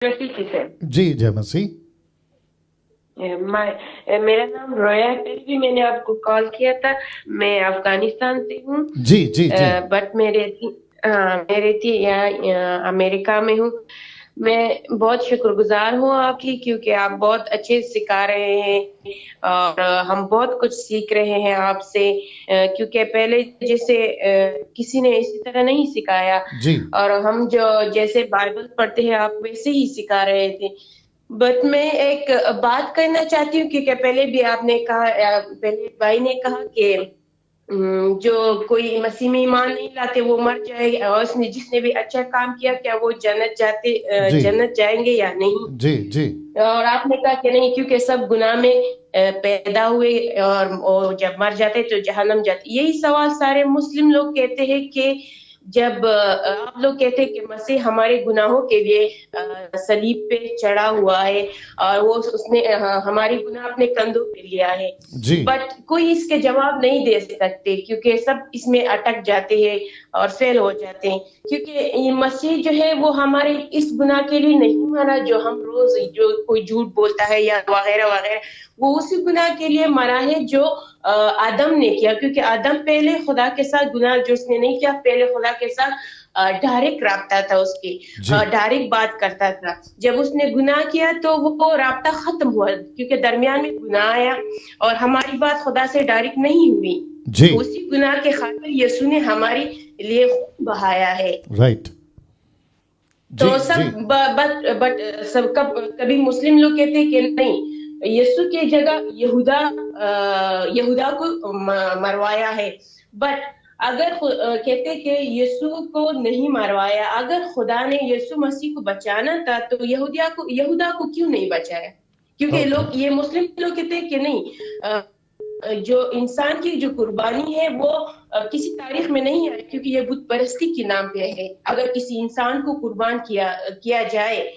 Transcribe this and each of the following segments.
मसीह से। जी जय मसीह। मेरा नाम रोया है। पहले भी मैंने आपको कॉल किया था। मैं अफगानिस्तान से हूँ। जी जी जी। बट मैं रहती यहाँ अमेरिका में हूँ। मैं बहुत शुक्रगुजार हूँ आपकी, क्योंकि आप बहुत अच्छे सिखा रहे हैं और हम बहुत कुछ सीख रहे हैं आपसे। क्योंकि पहले जैसे किसी ने इसी तरह नहीं सिखाया। जी और हम जो जैसे बाइबल पढ़ते हैं आप वैसे ही सिखा रहे थे। बट मैं एक बात करना चाहती हूँ, क्योंकि पहले भी आपने कहा, पहले भाई ने कहा कि जो कोई मसीह में ईमान नहीं लाते वो मर जाए, और उसने जिसने भी अच्छा काम किया क्या वो जी जन्नत जाएंगे या नहीं। जी जी। और आपने कहा कि नहीं, क्योंकि सब गुनाह में पैदा हुए और जब मर जाते तो जहन्नम जाते। यही सवाल सारे मुस्लिम लोग कहते हैं कि जब आप लोग कहते हैं कि मसीह हमारे गुनाहों के लिए सलीब पे चढ़ा हुआ है और वो उसने हमारी गुनाह अपने कंधों पे लिया है। जी बट कोई इसके जवाब नहीं दे सकते, क्योंकि सब इसमें अटक जाते हैं और फेल हो जाते हैं। क्योंकि ये मसीह जो है वो हमारे इस गुनाह के लिए नहीं मरा जो हम रोज जो कोई झूठ बोलता है या वगैरह वगैरह। वो उसी गुनाह के लिए मरा है जो आदम ने किया, क्योंकि आदम पहले खुदा के साथ गुनाह जो उसने नहीं किया, पहले खुदा के साथ डायरेक्ट राब्ता था उसकी, जी। डायरेक्ट बात करता था। जब उसने गुनाह किया तो वो राब्ता खत्म हुआ, क्योंकि दरमियान में गुनाह आया और हमारी बात खुदा से डायरेक्ट नहीं हुई। जी। उसी गुनाह के खातिर यीशु ने हमारे लिए खून बहाया है। राइट। जी तो जी। सब बट सब कभी मुस्लिम लोग कहते हैं कि नहीं, यीशु की जगह यहूदा को मरवाया है। बट अगर कहते कि यीशु को नहीं मरवाया, अगर खुदा ने यीशु मसीह को बचाना था तो यहूदा को क्यों नहीं बचाया? क्योंकि ओके। लोग ये मुस्लिम लोग कहते हैं कि नहीं, जो इंसान की जो कुर्बानी है वो किसी तारीख में नहीं है, क्योंकि ये बुत परस्ती के नाम पे है। अगर किसी इंसान को कुर्बान किया जाए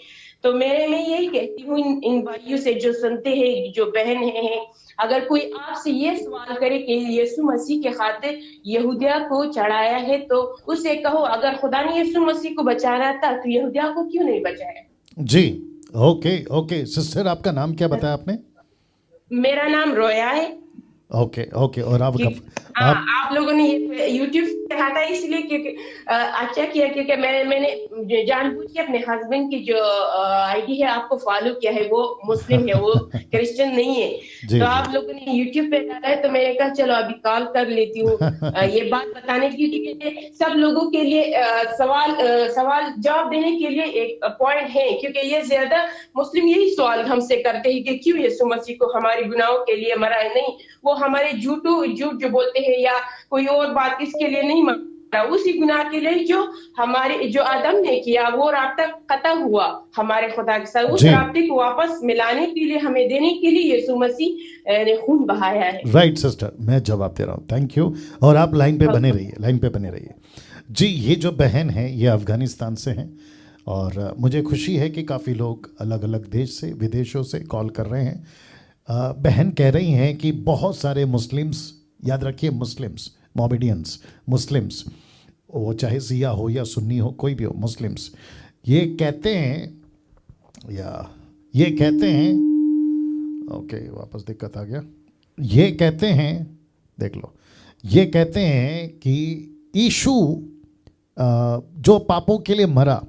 तो मैं यही कहती हूँ इन भाइयों से जो सुनते हैं, जो बहन हैं, अगर कोई आपसे ये सवाल करे कि यीशु मसीह के खातिर यहूदिया को चढ़ाया है, तो उसे कहो अगर खुदा ने यीशु मसीह को बचाना था तो यहूदिया को क्यों नहीं बचाया? जी। ओके ओके सिस्टर, आपका नाम क्या बताया आपने? मेरा नाम रोया है। Okay okay. और आप हाँ, आप आप लोगों ने ये यूट्यूब पे हटा इसलिए क्योंकि अच्छा किया, क्योंकि मैंने जानबूझ के अपने हस्बैंड की जो आईडी है आपको फॉलो किया है। वो मुस्लिम है, वो क्रिश्चियन नहीं है। जी तो जी। आप लोगों ने यूट्यूब पे डाला है तो मैंने कहा चलो अभी कॉल कर लेती हूँ ये बात बताने के लिए, क्योंकि सब लोगों के लिए सवाल जवाब देने के लिए एक पॉइंट है। क्योंकि ये ज्यादा मुस्लिम यही सवाल हमसे करते हैं कि क्यों यीशु मसीह को हमारी गुनाहों के लिए मरा है। नहीं, वो हमारे झूठ जो बोलते हैं या कोई और बात इसके लिए नहीं मरा, उसी गुनाह के लिए जो हमारे जो आदम ने किया वो राब्ता कता हुआ हमारे खुदा के साथ। उस जी। राब्ते को वापस मिलाने के लिए, हमें देने के लिए यीशु मसीह ने खून बहाया है। राइट सिस्टर, मैं जवाब दे रहा हूँ, थैंक यू। और आप लाइन पे बने रहिए, लाइन पे बने रहिए। जी, ये जो बहन है ये अफ़गानिस्तान से हैं और मुझे खुशी है कि काफ़ी लोग अलग अलग देश से, विदेशों से कॉल कर रहे हैं। बहन कह रही हैं कि बहुत सारे मुस्लिम्स, याद रखिए मुस्लिम्स, मोमेडियंस, मुस्लिम्स, वो चाहे सिया हो या सुन्नी हो, कोई भी हो, मुस्लिम्स ये कहते हैं ये कहते हैं, ओके वापस दिक्कत आ गया। ये कहते हैं, देख लो, ये कहते हैं कि यीशु जो पापों के लिए मरा,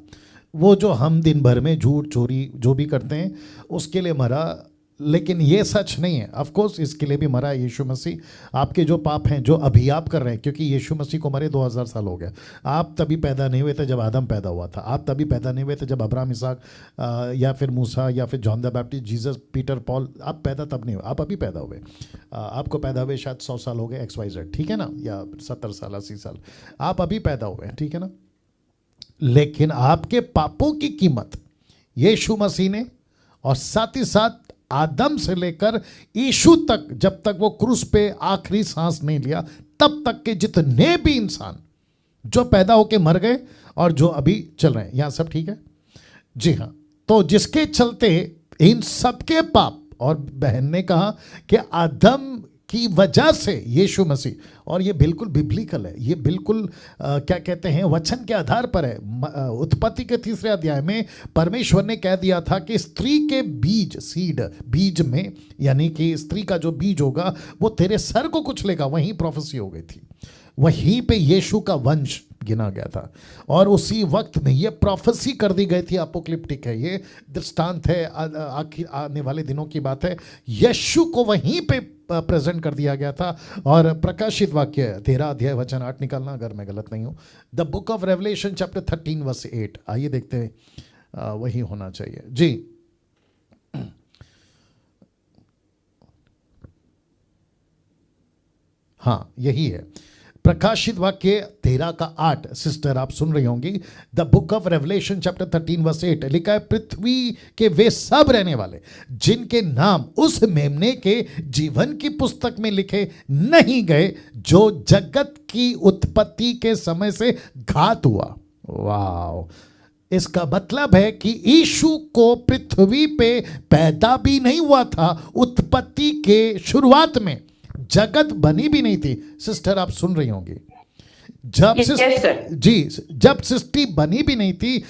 वो जो हम दिन भर में झूठ चोरी जो भी करते हैं उसके लिए मरा, लेकिन ये सच नहीं है। ऑफ कोर्स इसके लिए भी मरा यीशु मसीह। आपके जो पाप हैं जो अभी आप कर रहे हैं, क्योंकि यीशु मसीह को मरे 2000 साल हो गए। आप तभी पैदा नहीं हुए थे जब आदम पैदा हुआ था। आप तभी पैदा नहीं हुए थे जब अब्राहम, इसहाक या फिर मूसा या फिर John the Baptist, Jesus, Peter, Paul, आप पैदा तब नहीं हुए, आप अभी पैदा हुए। आपको पैदा हुए शायद 100 साल हो गए, XYZ, ठीक है ना, या 70 साल, 80 साल, आप अभी पैदा हुए हैं, ठीक है ना। लेकिन आपके पापों की कीमत यीशु मसीह ने, और साथ ही साथ आदम से लेकर यीशु तक, जब तक वो क्रूस पे आखिरी सांस नहीं लिया तब तक के जितने भी इंसान जो पैदा होके मर गए और जो अभी चल रहे हैं, यहां सब ठीक है? जी हाँ। तो जिसके चलते इन सबके पाप, और बहन ने कहा कि आदम की वजह से यीशु मसीह, और ये बिल्कुल बिब्लिकल है, ये बिल्कुल क्या कहते हैं, वचन के आधार पर है। उत्पत्ति के 3 अध्याय में परमेश्वर ने कह दिया था कि स्त्री के बीज, सीड, बीज में, यानी कि स्त्री का जो बीज होगा वो तेरे सर को कुचलेगा, वहीं प्रोफेसी हो गई थी, वहीं पे यीशु का वंश गिना गया था। और उसी वक्त में ये प्रोफेसी कर दी गई थी, अपोक्लिप्टिक है, ये दृष्टांत है, आखिर आने वाले दिनों की बात है। यीशु को वहीं पे प्रेजेंट कर दिया गया था। और प्रकाशित वाक्य 13 अध्याय वचन 8 निकालना अगर मैं गलत नहीं हूँ, the book of Revelation chapter 13 verse 8, आइए देखते हैं, वही होना चाहिए जी। हाँ यही है, प्रकाशित वाक्य 13 का 8। सिस्टर आप सुन रही होंगी, the book of Revelation chapter 13 verse 8 लिखा है, पृथ्वी के वे सब रहने वाले जिनके नाम उस मेमने के जीवन की पुस्तक में लिखे नहीं गए जो जगत की उत्पत्ति के समय से घात हुआ। वाह, इसका मतलब है कि यीशु को पृथ्वी पे पैदा भी नहीं हुआ था, उत्पत्ति के शुरुआत में जगत बनी भी नहीं थी। सिस्टर आप सुन रही होंगी, जब जब सृष्टि बनी भी नहीं थी,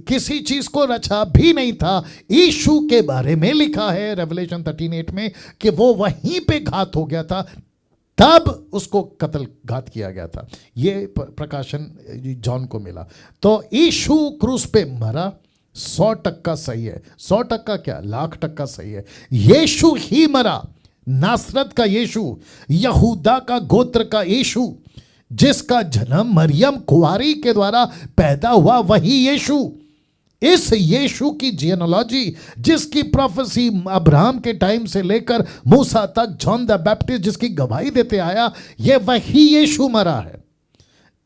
किसी चीज को रचा भी नहीं था, यीशु के बारे में लिखा है रेवलेशन 13:8 में कि वो वहीं पे घात हो गया था, तब उसको कत्ल घात किया गया था। ये प्रकाशन जॉन को मिला। तो यीशु क्रूस पे मरा, 100% सही है, 100% क्या, 1,00,000% सही है। यीशु ही मरा, नासरत का यीशु, यहूदा का गोत्र का यीशु, जिसका जन्म मरियम कुंवारी के द्वारा पैदा हुआ, वही यीशु। इस यीशु की जियोनोलॉजी, जिसकी प्रोफेसी अब्राहम के टाइम से लेकर मूसा तक, जॉन द बैप्टिस्ट जिसकी गवाही देते आया, ये वही यीशु मरा है।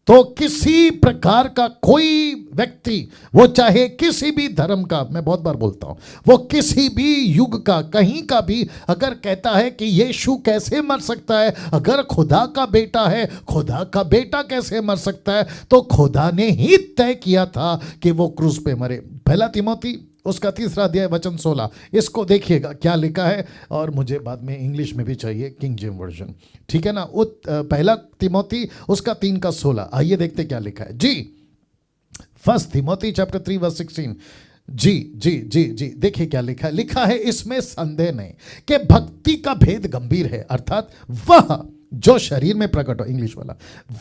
तो किसी प्रकार का कोई व्यक्ति, वो चाहे किसी भी धर्म का, मैं बहुत बार बोलता हूं, वो किसी भी युग का, कहीं का भी अगर कहता है कि यीशु कैसे मर सकता है, अगर खुदा का बेटा है, खुदा का बेटा कैसे मर सकता है, तो खुदा ने ही तय किया था कि वो क्रूस पे मरे। पहला तिमोथी उसका 3 अध्याय वचन 16, इसको देखिएगा क्या लिखा है, और मुझे बाद में इंग्लिश में भी चाहिए, किंग जेम वर्जन, ठीक है ना। पहला तिमोथी उसका 3 का 16, आइए देखते क्या लिखा है जी। 1 तिमोथी चैप्टर 3 वर्स 16, जी जी जी जी, देखिए क्या लिखा है। लिखा है, इसमें संदेह नहीं कि भक्ति का भेद गंभीर है, अर्थात वह जो शरीर में प्रकट हो, इंग्लिश वाला,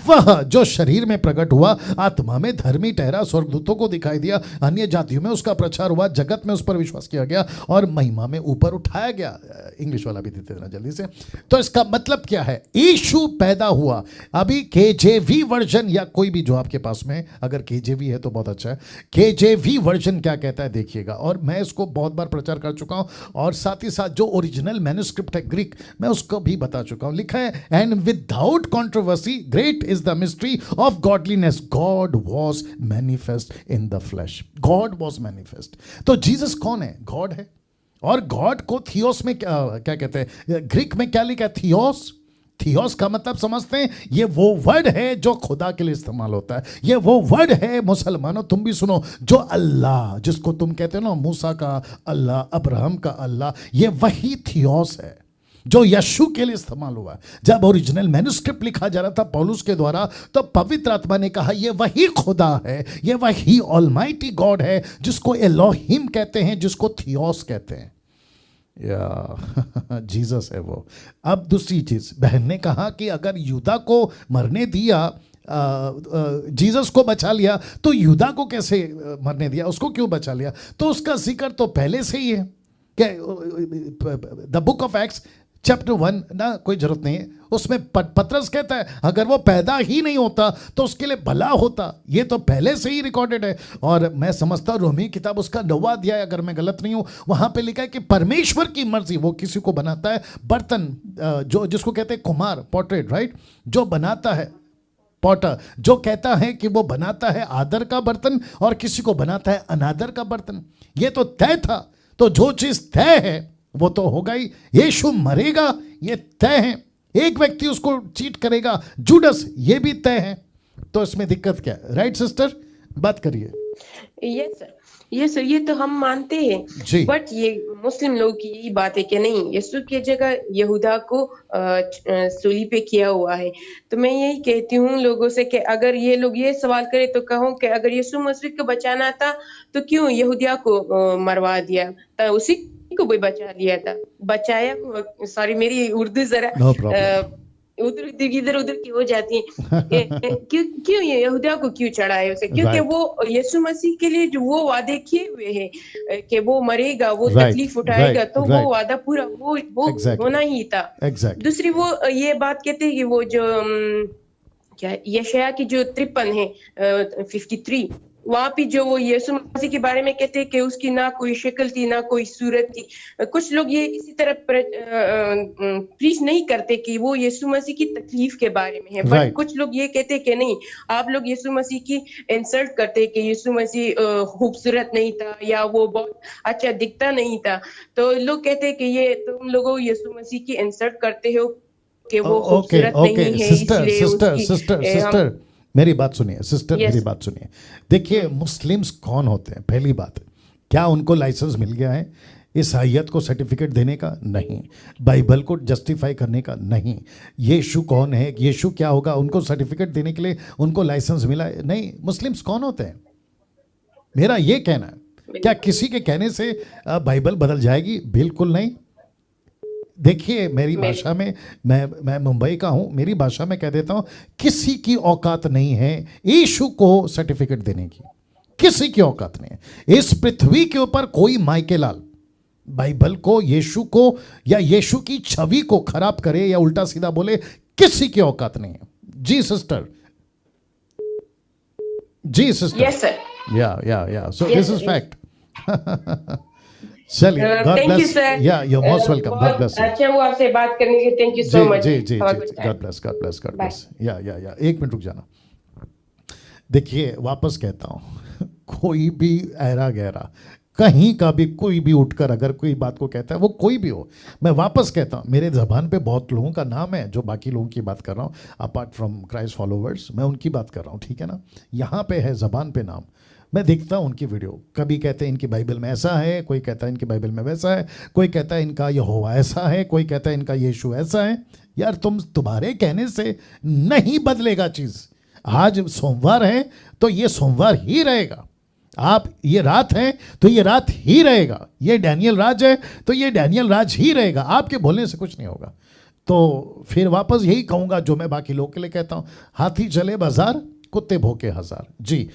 वह जो शरीर में प्रकट हुआ, आत्मा में धर्मी ठहरा, स्वर्गदूतों को दिखाई दिया, अन्य जातियों में उसका प्रचार हुआ, जगत में उस पर विश्वास किया गया और महिमा में ऊपर उठाया गया। इंग्लिश वाला भी देते देना जल्दी से। तो इसका मतलब क्या है, यीशु पैदा हुआ। अभी केजेवी वर्जन या कोई भी जो आपके पास में, अगर केजेवी है तो बहुत अच्छा है, केजेवी वर्जन क्या कहता है देखिएगा। और मैं इसको बहुत बार प्रचार कर चुका हूं, और साथ ही साथ जो ओरिजिनल मैन्युस्क्रिप्ट है ग्रीक, मैं उसको भी बता चुका हूं। लिखा है, and without controversy great is the mystery of godliness, God was manifest in the flesh, God was manifest। तो जीसस कौन है, गॉड है। और गॉड को थियोस में क्या कहते हैं, ग्रीक में क्या लिखा है, थियोस। थियोस का मतलब समझते हैं, ये वो वर्ड है जो खुदा के लिए इस्तेमाल होता है। ये वो वर्ड है, मुसलमानों तुम भी सुनो, जो अल्लाह, जिसको तुम कहते हो ना, मूसा का अल्लाह, अब्राहम का अल्लाह, ये वही थियोस है जो यीशु के लिए इस्तेमाल हुआ। जब ओरिजिनल मैन्युस्क्रिप्ट लिखा जा रहा था पौलुस के द्वारा, तो पवित्र आत्मा ने कहा ये वही खुदा है, ये वही ऑलमाइटी गॉड है, जिसको एलोहिम कहते हैं, जिसको थियोस कहते हैं, या जीसस है वो। अब दूसरी चीज, बहन ने कहा कि अगर यूदा को मरने दिया, जीसस को बचा लिया, तो यूदा को कैसे मरने दिया, उसको क्यों बचा लिया? तो उसका जिक्र तो पहले से ही है। The book of acts chapter 1 ना, कोई जरूरत नहीं है, उसमें पतरस कहता है अगर वो पैदा ही नहीं होता तो उसके लिए भला होता। ये तो पहले से ही रिकॉर्डेड है। और मैं समझता हूँ रोमी किताब उसका 9वां अध्याय, अगर मैं गलत नहीं हूँ, वहां पे लिखा है कि परमेश्वर की मर्जी, वो किसी को बनाता है बर्तन, जो जिसको कहते हैं कुम्हार, पोर्ट्रेट, राइट, जो बनाता है, पॉटर, जो कहता है कि वो बनाता है आदर का बर्तन और किसी को बनाता है अनादर का बर्तन। ये तो तय था। तो जो चीज तय है वो तो होगा ही। यीशु मरेगा, ये तय है। एक व्यक्ति उसको चीट करेगा, जूडस, ये भी तय है। तो इसमें दिक्कत क्या है? राइट सिस्टर, बात करिए। Yes sir. ये तो हम मानते हैं, जी बट ये मुस्लिम लोग की यही बात है कि नहीं, यीशु की जगह यहूदा को सूली पे किया हुआ है। तो मैं यही कहती हूँ लोगों से कि अगर ये लोग ये सवाल करें तो कहूँ कि अगर यीशु मसीह को बचाना था तो क्यों यहूदिया को मरवा दिया, तो उसी को भी बचा दिया था, बचाया। सॉरी मेरी उर्दू जरा नो प्रॉब्लम। उधर इधर उधर की हो जाती है। क्यों क्यों ये यहूदा को क्यों चढ़ाए उसे, क्योंकि राइट वो यीशु मसीह के लिए जो वो वादे किए हुए हैं कि वो मरेगा, वो राइट तकलीफ उठाएगा, राइट तो वो राइट वादा पूरा वो एग्जैक्टली होना ही था। एग्जैक्टली दूसरी वो ये बात कहते हैं कि वो जो क्या यशाया की जो 53 है 53, वहां पे जो वो यीशु मसीह के बारे में कहते हैं कि उसकी ना कोई शक्ल थी ना कोई सूरत थी। कुछ लोग ये इसी तरह प्रीच नहीं करते कि वो यीशु मसीह की तकलीफ के बारे में है, बट राइट कुछ लोग ये कहते हैं कि नहीं, आप लोग यीशु मसीह की इंसल्ट करते हैं कि यीशु मसीह खूबसूरत नहीं था या वो बहुत अच्छा दिखता नहीं था। तो लोग कहते हैं कि ये तुम लोगों यीशु मसीह की इंसल्ट करते हो कि वो ओके खूबसूरत ओके नहीं है, सिस्टर इसलिए सिस्टर उसकी सिस्टर हम। सिस्टर मेरी बात सुनिए सिस्टर मेरी यस। बात सुनिए। देखिए मुस्लिम्स कौन होते हैं, पहली बात, क्या उनको लाइसेंस मिल गया है ईसाइयत को सर्टिफिकेट देने का? नहीं। बाइबल को जस्टिफाई करने का? नहीं। यीशु कौन है, यीशु क्या होगा, उनको सर्टिफिकेट देने के लिए उनको लाइसेंस मिला है? नहीं। मुस्लिम्स कौन होते हैं, मेरा ये कहना है। क्या किसी के कहने से बाइबल बदल जाएगी? बिल्कुल नहीं। देखिए मेरी भाषा में, मैं मुंबई का हूं, मेरी भाषा में कह देता हूं, किसी की औकात नहीं है यीशु को सर्टिफिकेट देने की, किसी की औकात नहीं है इस पृथ्वी के ऊपर। कोई माइके लाल बाइबल को, यीशु को या यीशु की छवि को खराब करे या उल्टा सीधा बोले, किसी की औकात नहीं है। जी सिस्टर, जी sister. Yes sir. Yeah so Yes, this is sir. Fact. चलिए, God thank you bless. Sir. Yeah you most welcome, God बहुत ब्लेस यू। अच्छा हुआ आपसे बात करने के, थैंक यू जी सो मच। जी जी हैव अ जी गुड जी, time. God bless God bless God bye. Bless. या एक मिनट रुक जाना। देखिए वापस कहता हूँ कोई भी ऐरा गहरा कहीं का भी कोई भी उठकर अगर कोई बात को कहता है, वो कोई भी हो, मैं वापस कहता हूँ, मेरे ज़बान पे बहुत लोगों का नाम है जो बाकी लोगों की बात कर रहा हूँ, अपार्ट फ्रॉम क्राइस्ट फॉलोवर्स, मैं उनकी बात कर रहा हूँ, ठीक है ना। यहाँ पे है ज़बान पे नाम, मैं देखता हूँ उनकी वीडियो, कभी कहते हैं इनकी बाइबल में ऐसा है, कोई कहता है इनकी बाइबल में वैसा है, कोई कहता है इनका यहोवा ऐसा है, कोई कहता है इनका यीशु ऐसा है। यार तुम्हारे कहने से नहीं बदलेगा चीज़। आज सोमवार है तो ये सोमवार ही रहेगा, आप ये रात है तो ये रात ही रहेगा, ये डैनियल राज है तो ये डैनियल राज ही रहेगा, आपके बोलने से कुछ नहीं होगा। तो फिर वापस यही कहूँगा जो मैं बाकी लोगों के लिए कहता हूँ, हाथी चले बाजार कुत्ते भौंके हजार। जी।